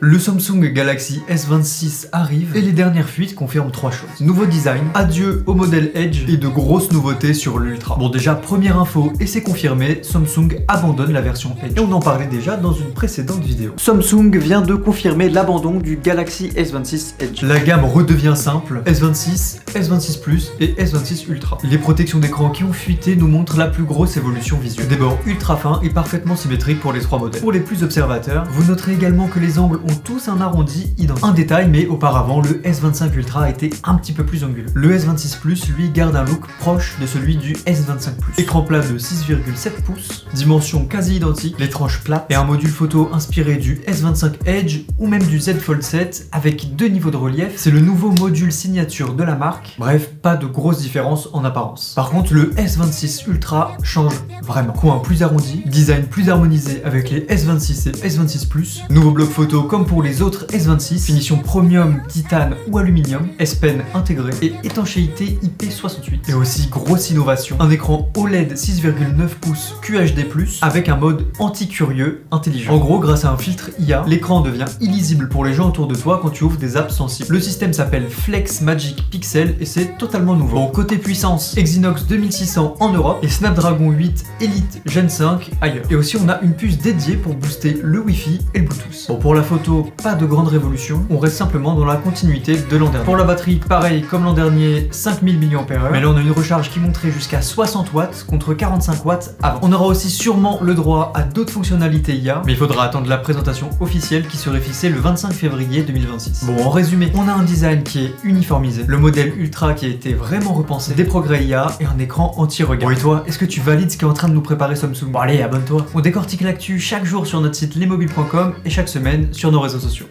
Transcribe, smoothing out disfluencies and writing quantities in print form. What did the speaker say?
Le Samsung Galaxy S26 arrive et les dernières fuites confirment 3 choses. Nouveau design, adieu au modèle Edge et de grosses nouveautés sur l'Ultra. Bon déjà, première info, et c'est confirmé, Samsung abandonne la version Edge. Et on en parlait déjà dans une précédente vidéo. Samsung vient de confirmer l'abandon du Galaxy S26 Edge. La gamme redevient simple, S26, S26 Plus et S26 Ultra. Les protections d'écran qui ont fuité nous montrent la plus grosse évolution visuelle. Des bords ultra fins et parfaitement symétriques pour les 3 modèles. Pour les plus observateurs, vous noterez également que les angles ont tous un arrondi identique. Un détail, mais auparavant, le S25 Ultra était un petit peu plus anguleux. Le S26 Plus, lui, garde un look proche de celui du S25 Plus. Écran plat de 6,7 pouces, dimension quasi identique, les tranches plates et un module photo inspiré du S25 Edge ou même du Z Fold 7 avec 2 niveaux de relief. C'est le nouveau module signature de la marque. Bref, pas de grosse différence en apparence. Par contre, le S26 Ultra change vraiment. Coin plus arrondi, design plus harmonisé avec les S26 et S26 Plus, nouveau bloc photo comme pour les autres S26, finition premium, titane ou aluminium, S Pen intégré et étanchéité IP68. Et aussi grosse innovation, un écran OLED 6,9 pouces QHD+, avec un mode anti-curieux intelligent. En gros, grâce à un filtre IA, l'écran devient illisible pour les gens autour de toi quand tu ouvres des apps sensibles. Le système s'appelle Flex Magic Pixel et c'est totalement nouveau. Bon, côté puissance, Exynos 2600 en Europe et Snapdragon 8 Elite Gen 5 ailleurs. Et aussi on a une puce dédiée pour booster le Wi-Fi et le Bluetooth. Bon, pour la photo, pas de grande révolution, on reste simplement dans la continuité de l'an dernier. Pour la batterie, pareil comme l'an dernier, 5000 mAh, mais là on a une recharge qui monterait jusqu'à 60 watts contre 45 watts avant. On aura aussi sûrement le droit à d'autres fonctionnalités IA, mais il faudra attendre la présentation officielle qui serait fixée le 25 février 2026. Bon, en résumé, on a un design qui est uniformisé, le modèle Ultra qui a été vraiment repensé, des progrès IA et un écran anti-regard. Bon, et toi, est-ce que tu valides ce qu'est en train de nous préparer Samsung? Bon allez, abonne-toi. On décortique l'actu chaque jour sur notre site lesmobiles.com et chaque semaine sur nos réseaux sociaux.